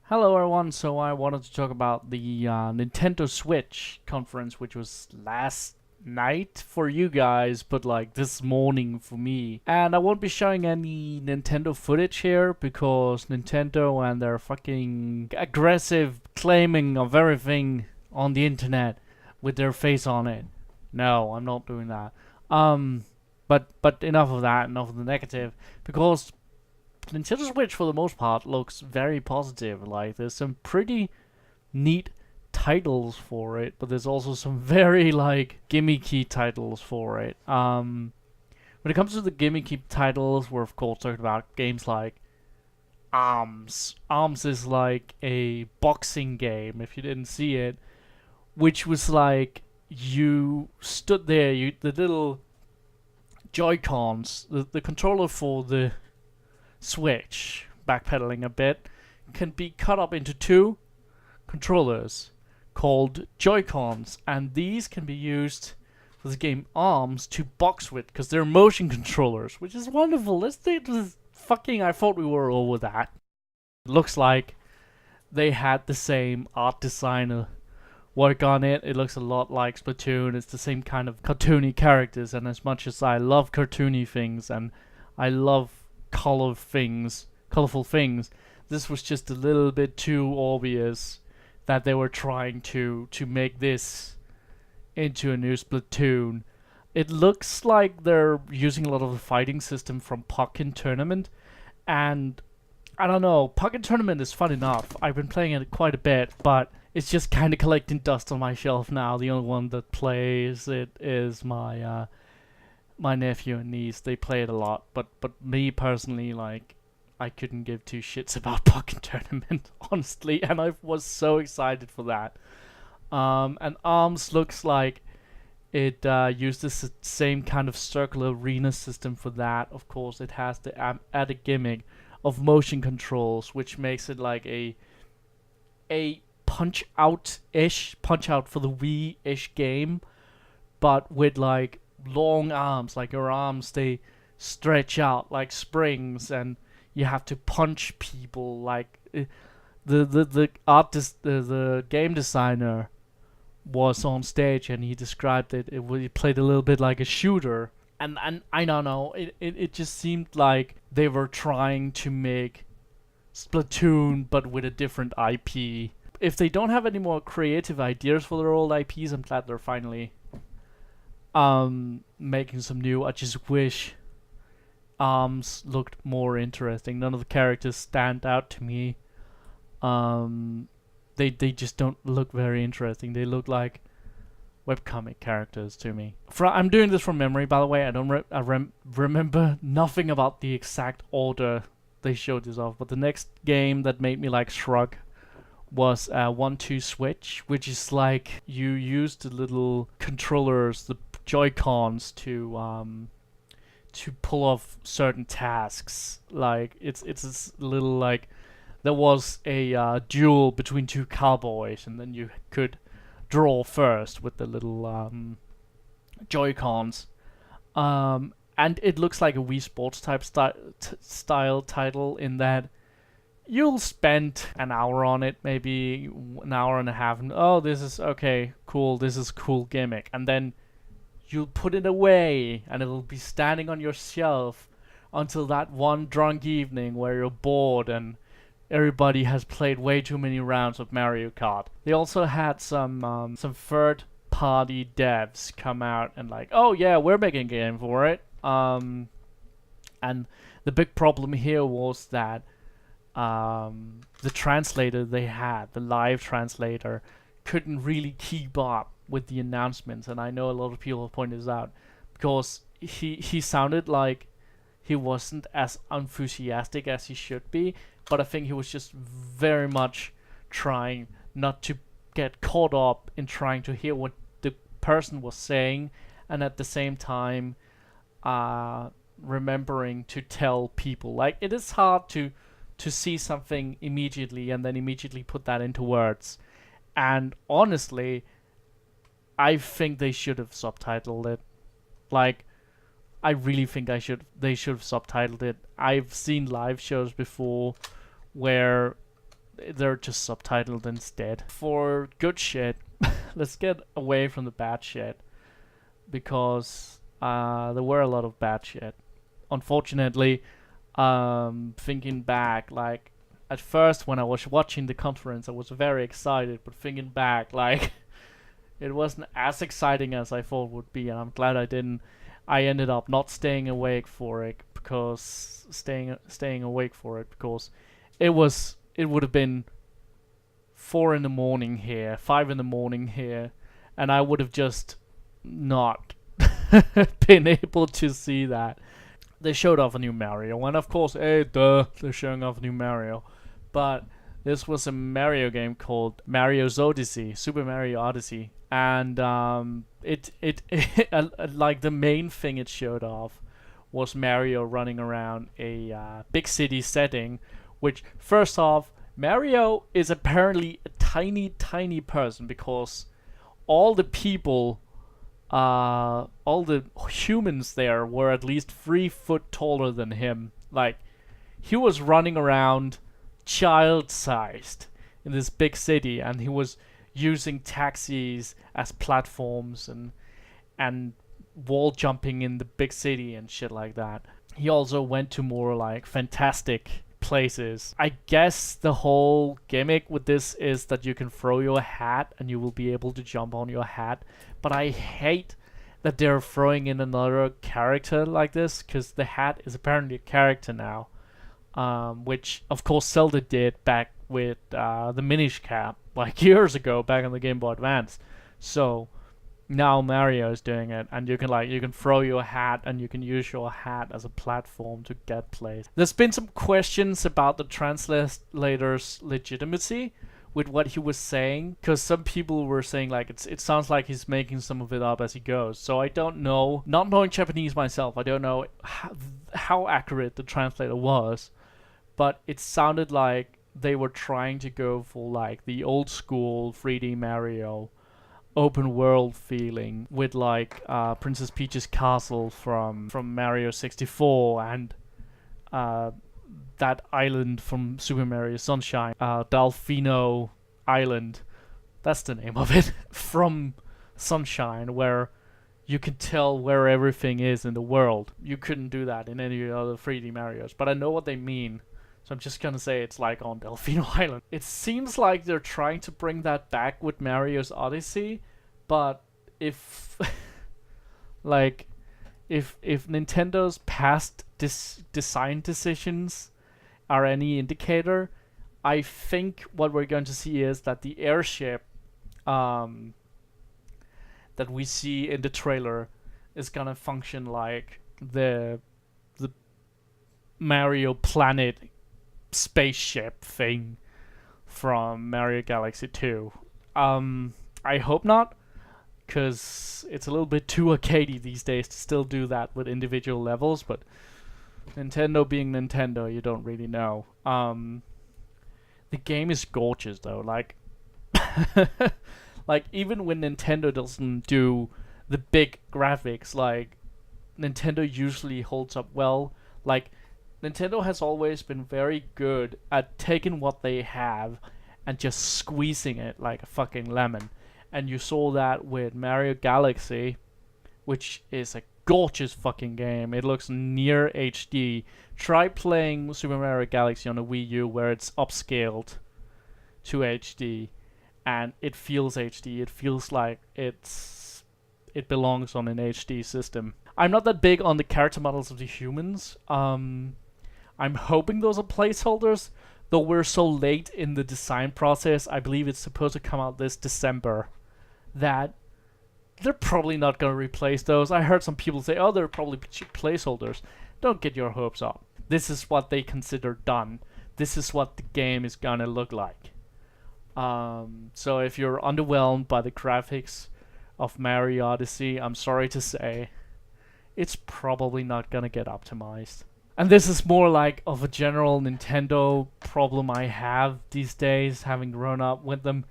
Hello everyone, so I wanted to talk about the Nintendo Switch conference, which was last night for you guys, but like this morning for me. And I won't be showing any Nintendo footage here because Nintendo and their fucking aggressive claiming of everything on the internet with their face on it. No, I'm not doing that. But enough of that, enough of the negative, because Nintendo Switch for the most part looks very positive. Like there's some pretty neat titles for it, but there's also some very like gimmicky titles for it. When it comes to the gimmicky titles, we're of course talking about games like Arms. Arms is like a boxing game, if you didn't see it, which was like you stood there, the little Joy-Cons, the controller for the Switch, backpedaling a bit, can be cut up into two controllers called Joy-Cons, and these can be used for the game Arms to box with because they're motion controllers, which is wonderful. I thought we were over that. It looks like they had the same art designer work on it. It looks a lot like Splatoon. It's the same kind of cartoony characters, and as much as I love cartoony things and I love colorful things, this was just a little bit too obvious that they were trying to make this into a new Splatoon. It looks like they're using a lot of the fighting system from Pokken Tournament, and I don't know, Pokken Tournament is fun enough. I've been playing it quite a bit, but it's just kind of collecting dust on my shelf now. The only one that plays it is my nephew and niece. They play it a lot, but me personally, like, I couldn't give two shits about Pokken Tournament, honestly, and I was so excited for that. And Arms looks like it uses the same kind of circular arena system for that. Of course, it has the added gimmick of motion controls, which makes it like a punch out for the Wii-ish game, but with like long arms. Like your arms, they stretch out like springs, and you have to punch people. Like the game designer was on stage and he described he played a little bit like a shooter, and I don't know, it just seemed like they were trying to make Splatoon but with a different IP. If they don't have any more creative ideas for their old IPs, I'm glad they're finally making some new. I just wish Arms looked more interesting. None of the characters stand out to me. They just don't look very interesting. They look like webcomic characters to me. I'm doing this from memory, by the way. I don't remember nothing about the exact order they showed this off. But the next game that made me like shrug was 1-2 Switch, which is like you use the little controllers, the Joy-Cons, to pull off certain tasks. Like it's this little, like, there was a duel between two cowboys, and then you could draw first with the little Joy-Cons. And it looks like a Wii Sports type style title in that you'll spend an hour on it, maybe an hour and a half, and oh, this is okay, cool, this is cool gimmick, and then you'll put it away, and it'll be standing on your shelf until that one drunk evening where you're bored and everybody has played way too many rounds of Mario Kart. They also had some third-party devs come out and like, oh yeah, we're making a game for it. And the big problem here was that the translator they had, the live translator, couldn't really keep up with the announcements, and I know a lot of people have pointed this out because he sounded like he wasn't as enthusiastic as he should be, but I think he was just very much trying not to get caught up in trying to hear what the person was saying, and at the same time remembering to tell people. Like, it is hard to see something immediately and then immediately put that into words. And honestly, I think they should have subtitled it. Like, I really think they should have subtitled it. I've seen live shows before where they're just subtitled instead. For good shit, let's get away from the bad shit, because there were a lot of bad shit. Unfortunately, thinking back, like, at first when I was watching the conference, I was very excited, but thinking back, like, it wasn't as exciting as I thought it would be, and I'm glad I didn't. I ended up not staying awake for it, because staying awake for it because it would have been 4 in the morning here, 5 in the morning here, and I would have just not been able to see that. They showed off a new Mario, and of course, hey, duh, they're showing off a new Mario. But this was a Mario game called Mario's Odyssey, Super Mario Odyssey, and like the main thing it showed off was Mario running around a big city setting, which, first off, Mario is apparently a tiny, tiny person, because all the people, all the humans there were at least 3 foot taller than him. Like, he was running around child-sized in this big city, and he was using taxis as platforms and wall jumping in the big city and shit like that. He also went to more like fantastic places. I guess the whole gimmick with this is that you can throw your hat and you will be able to jump on your hat, but I hate that they're throwing in another character like this, because the hat is apparently a character now, which of course Zelda did back with the Minish Cap, like years ago, back on the Game Boy Advance. So now Mario is doing it, and you can throw your hat and you can use your hat as a platform to get places. There's been some questions about the translator's legitimacy with what he was saying, because some people were saying like it sounds like he's making some of it up as he goes. So I don't know, not knowing Japanese myself, I don't know how accurate the translator was, but it sounded like they were trying to go for like the old school 3D Mario open world feeling, with like Princess Peach's castle from Mario 64, and that island from Super Mario Sunshine, Delfino Island, that's the name of it, from Sunshine, where you can tell where everything is in the world. You couldn't do that in any other 3D Marios, but I know what they mean, so I'm just gonna say it's like on Delfino Island. It seems like they're trying to bring that back with Mario's Odyssey, but if like if Nintendo's past design decisions are any indicator, I think what we're going to see is that the airship that we see in the trailer is gonna function like the Mario Planet spaceship thing from Mario Galaxy 2. I hope not, because it's a little bit too arcadey these days to still do that with individual levels, but Nintendo being Nintendo, you don't really know. The game is gorgeous though, like like even when Nintendo doesn't do the big graphics, like Nintendo usually holds up well. Like Nintendo has always been very good at taking what they have and just squeezing it like a fucking lemon. And you saw that with Mario Galaxy, which is a gorgeous fucking game. It looks near HD. Try playing Super Mario Galaxy on a Wii U where it's upscaled to HD, and it feels HD. It feels like it belongs on an HD system. I'm not that big on the character models of the humans. I'm hoping those are placeholders, though we're so late in the design process. I believe it's supposed to come out this December, that they're probably not going to replace those. I heard some people say, oh, they're probably placeholders. Don't get your hopes up. This is what they consider done. This is what the game is going to look like. So if you're underwhelmed by the graphics of Mario Odyssey, I'm sorry to say, it's probably not going to get optimized. And this is more like of a general Nintendo problem I have these days, having grown up with them.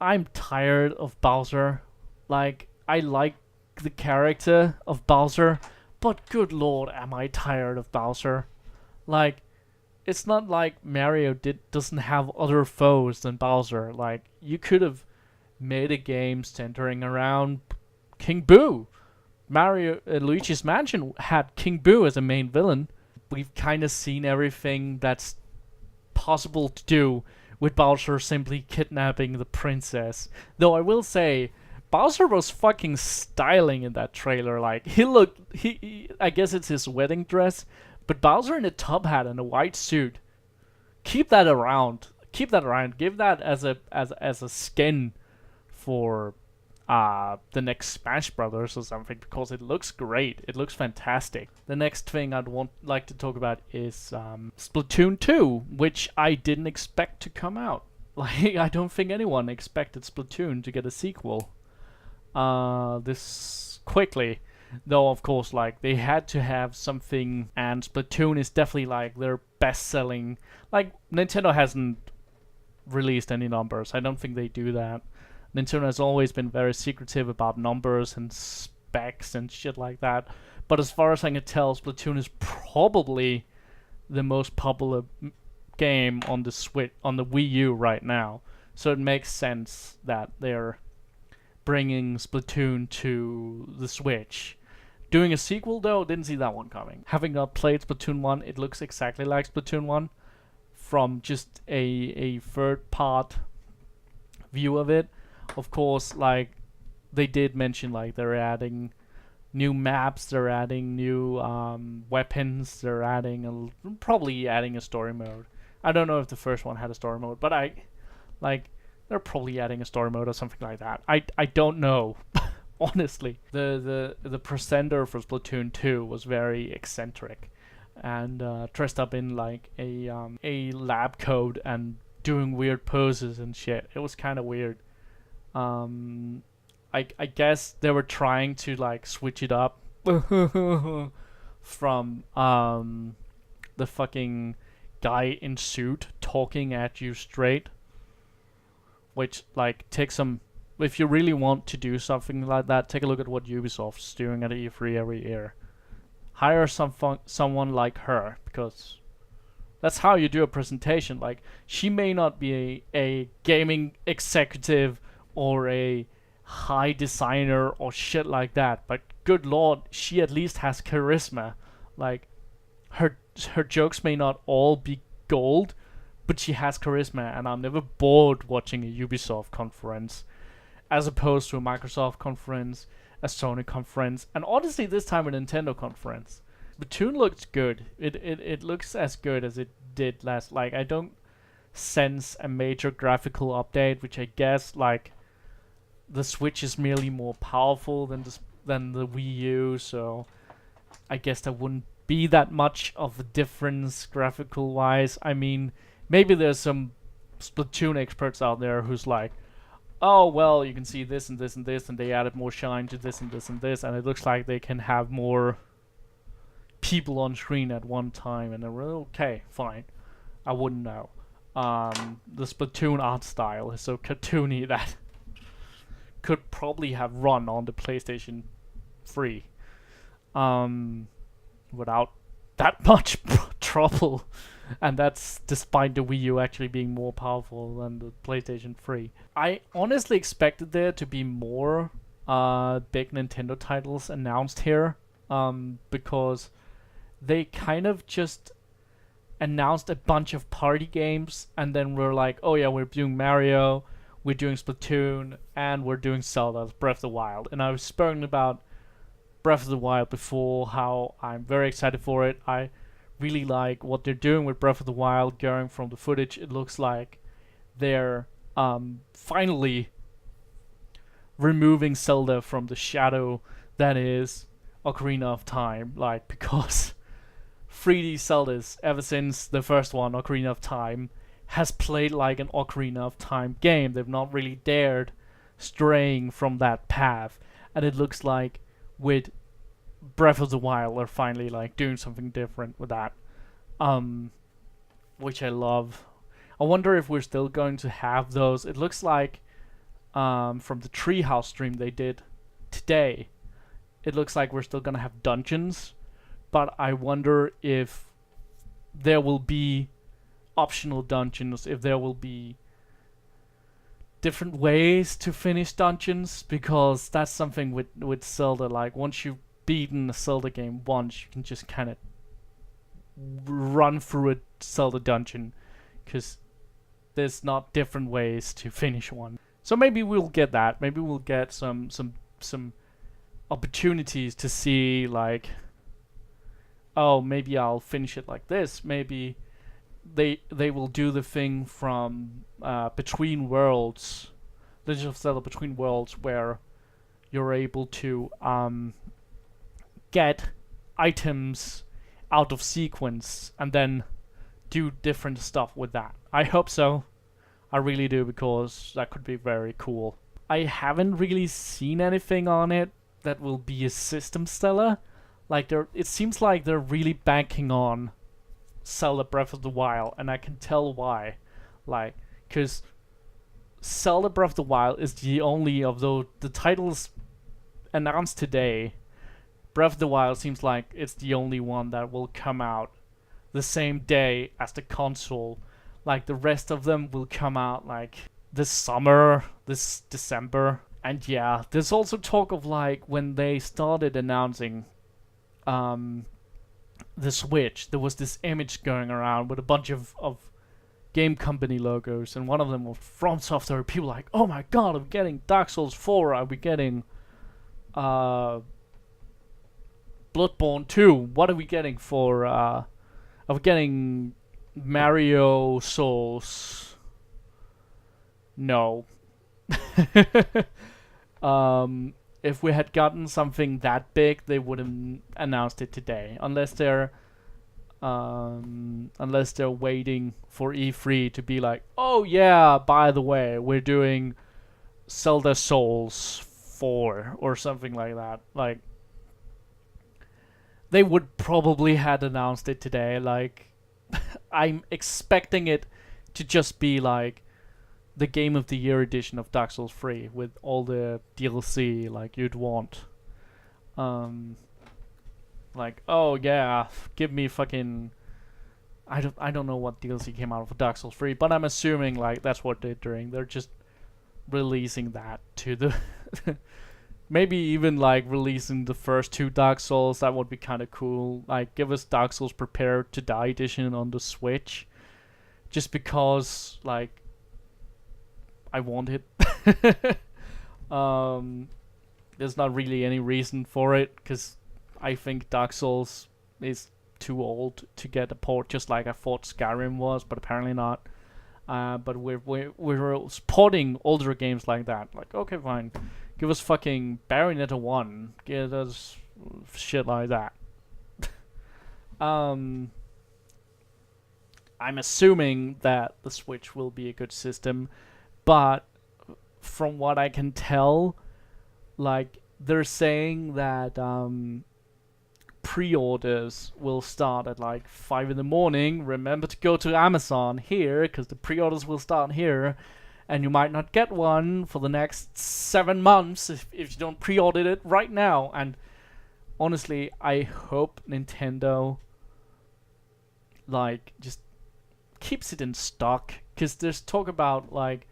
I'm tired of Bowser. Like, I like the character of Bowser, but good lord, am I tired of Bowser. Like, it's not like Mario doesn't have other foes than Bowser. Like, you could have made a game centering around King Boo. Mario Luigi's Mansion had King Boo as a main villain. We've kind of seen everything that's possible to do with Bowser simply kidnapping the princess. Though I will say, Bowser was fucking styling in that trailer. Like, I guess it's his wedding dress, but Bowser in a top hat and a white suit. Keep that around. Keep that around. Give that as a skin for the next Smash Brothers or something, because it looks great. It looks fantastic. The next thing I'd like to talk about is Splatoon 2, which I didn't expect to come out. Like, I don't think anyone expected Splatoon to get a sequel this quickly. Though, of course, like, they had to have something, and Splatoon is definitely, like, their best-selling. Like, Nintendo hasn't released any numbers. I don't think they do that. Nintendo has always been very secretive about numbers and specs and shit like that. But as far as I can tell, Splatoon is probably the most popular game on the Switch, on the Wii U right now. So it makes sense that they're bringing Splatoon to the Switch. Doing a sequel, though, didn't see that one coming. Having not played Splatoon 1, it looks exactly like Splatoon 1 from just a third part view of it. Of course, like, they did mention, like, they're adding new maps, they're adding new weapons, they're adding probably adding a story mode. I don't know if the first one had a story mode, but they're probably adding a story mode or something like that. I don't know. Honestly, the presenter for Splatoon 2 was very eccentric and dressed up in like a lab coat and doing weird poses and shit. It was kind of weird. I guess they were trying to like switch it up from the fucking guy in suit talking at you straight, which like takes some. If you really want to do something like that, take a look at what Ubisoft's doing at E3 every year. Hire someone like her, because that's how you do a presentation. Like, she may not be a gaming executive or a high designer or shit like that, but good lord, she at least has charisma. Like, her jokes may not all be gold, but she has charisma, and I'm never bored watching a Ubisoft conference as opposed to a Microsoft conference, a Sony conference, and honestly this time a Nintendo conference. Splatoon looks good. It looks as good as it did last. Like, I don't sense a major graphical update, which I guess like the Switch is merely more powerful than the Wii U, so I guess there wouldn't be that much of a difference graphical wise. I mean, maybe there's some Splatoon experts out there who's like, oh, well, you can see this and this and this, and they added more shine to this and this and this, and it looks like they can have more people on screen at one time, and they're okay, fine. I wouldn't know. The Splatoon art style is so cartoony that could probably have run on the PlayStation 3 without that much trouble. And that's despite the Wii U actually being more powerful than the PlayStation 3. I honestly expected there to be more big Nintendo titles announced here, because they kind of just announced a bunch of party games and then we're like, oh yeah, we're doing Mario, we're doing Splatoon, and we're doing Zelda Breath of the Wild. And I was spoken about Breath of the Wild before, how I'm very excited for it. I really like what they're doing with Breath of the Wild. Going from the footage, it looks like they're finally removing Zelda from the shadow that is Ocarina of Time. Like, because 3D Zeldas, ever since the first one, Ocarina of Time, has played like an Ocarina of Time game. They've not really dared straying from that path, and it looks like with Breath of the Wild are finally like doing something different with that, which I love. I wonder if we're still going to have those. It looks like from the Treehouse stream they did today, it looks like we're still gonna have dungeons, but I wonder if there will be optional dungeons, if there will be different ways to finish dungeons, because that's something with Zelda. Like once you've beaten a Zelda game once, you can just kind of run through a Zelda dungeon, because there's not different ways to finish one. So maybe we'll get that. Maybe we'll get some opportunities to see, like, oh, maybe I'll finish it like this. Maybe they will do the thing from Between Worlds, Legend of Zelda Between Worlds, where you're able to get items out of sequence and then do different stuff with that. I hope so. I really do, because that could be very cool. I haven't really seen anything on it that will be a system seller. Like, it seems like they're really banking on Zelda Breath of the Wild, and I can tell why. Like, because Zelda Breath of the Wild is the only of the titles announced today. Breath of the Wild seems like it's the only one that will come out the same day as the console. Like, the rest of them will come out like this summer, this December. And yeah, there's also talk of, like, when they started announcing the Switch, there was this image going around with a bunch of game company logos, and one of them was From Software. People were like, oh my god, are we getting Dark Souls 4? Are we getting Bloodborne 2? What are we getting for are we getting Mario Souls? No. If we had gotten something that big, they would have announced it today, unless they're waiting for E3 to be like, oh yeah, by the way, we're doing Zelda Souls 4 or something like that. Like, they would probably had announced it today. Like, I'm expecting it to just be like the Game of the Year edition of Dark Souls 3 with all the DLC like you'd want. Like, oh yeah, give me fucking, I don't know what DLC came out of Dark Souls 3, but I'm assuming like that's what they're doing. They're just releasing that to the maybe even like releasing the first 2 Dark Souls. That would be kind of cool. Like, give us Dark Souls Prepare to Die edition on the Switch, just because like I want it. There's not really any reason for it, because I think Dark Souls is too old to get a port, just like I thought Skyrim was, but apparently not. But we're porting older games like that. Like, okay, fine, give us fucking Bayonetta 1, give us shit like that. I'm assuming that the Switch will be a good system, but from what I can tell, like, they're saying that pre-orders will start at like 5 in the morning. Remember to go to Amazon here, because the pre-orders will start here, and you might not get one for the next 7 months if you don't pre-order it right now. And honestly, I hope Nintendo like just keeps it in stock, because there's talk about like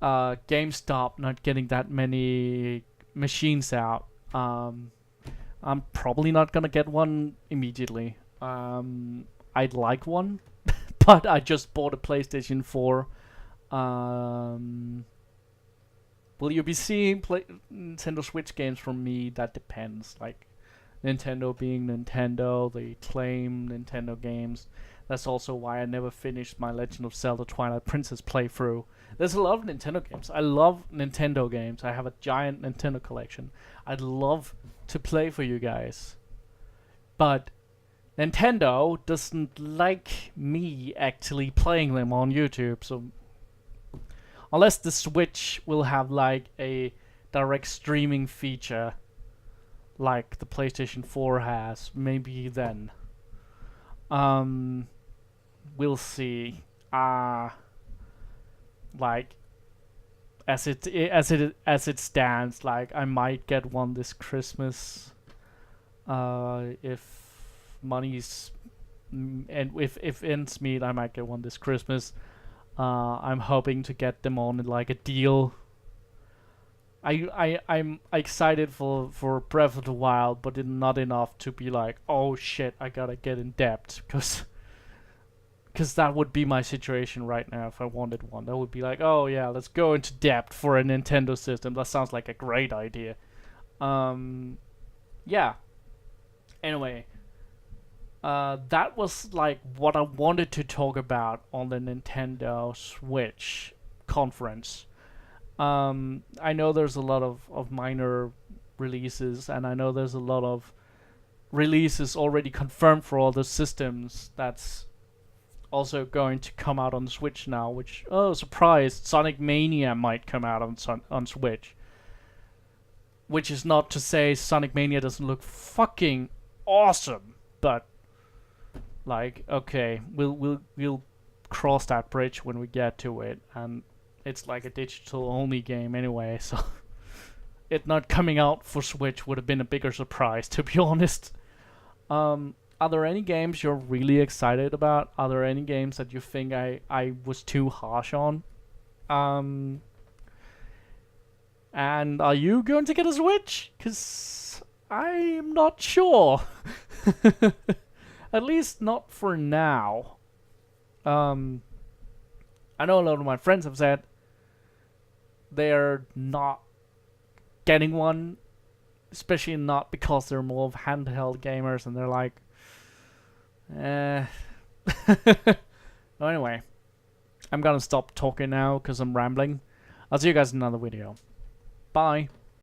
GameStop not getting that many machines out. I'm probably not gonna get one immediately. I'd like one, but I just bought a PlayStation 4. Will you be seeing Nintendo Switch games from me? That depends. Like, Nintendo being Nintendo, they claim Nintendo games. That's also why I never finished my Legend of Zelda Twilight Princess playthrough. There's a lot of Nintendo games. I love Nintendo games. I have a giant Nintendo collection. I'd love to play for you guys. But Nintendo doesn't like me actually playing them on YouTube. So unless the Switch will have like a direct streaming feature like the PlayStation 4 has, maybe then. We'll see. Like, as it stands, like, I might get one this Christmas, if money's and if ends meet, I might get one this Christmas. I'm hoping to get them on like a deal. I'm excited for Breath of the Wild, but not enough to be like, oh shit, I gotta get in debt, because that would be my situation right now if I wanted one. That would be like, oh yeah, let's go into debt for a Nintendo system. That sounds like a great idea. Yeah. Anyway, that was like what I wanted to talk about on the Nintendo Switch conference. I know there's a lot of minor releases, and I know there's a lot of releases already confirmed for all the systems that's also going to come out on Switch now, which, oh, surprise, Sonic Mania might come out on Switch. Which is not to say Sonic Mania doesn't look fucking awesome, but like, okay, we'll cross that bridge when we get to it, and it's like a digital only game anyway, so it not coming out for Switch would have been a bigger surprise, to be honest. Are there any games you're really excited about? Are there any games that you think I was too harsh on? And are you going to get a Switch? Because I'm not sure. At least not for now. I know a lot of my friends have said they're not getting one, especially not because they're more of handheld gamers, and they're like, well, anyway, I'm gonna stop talking now because I'm rambling. I'll see you guys in another video. Bye.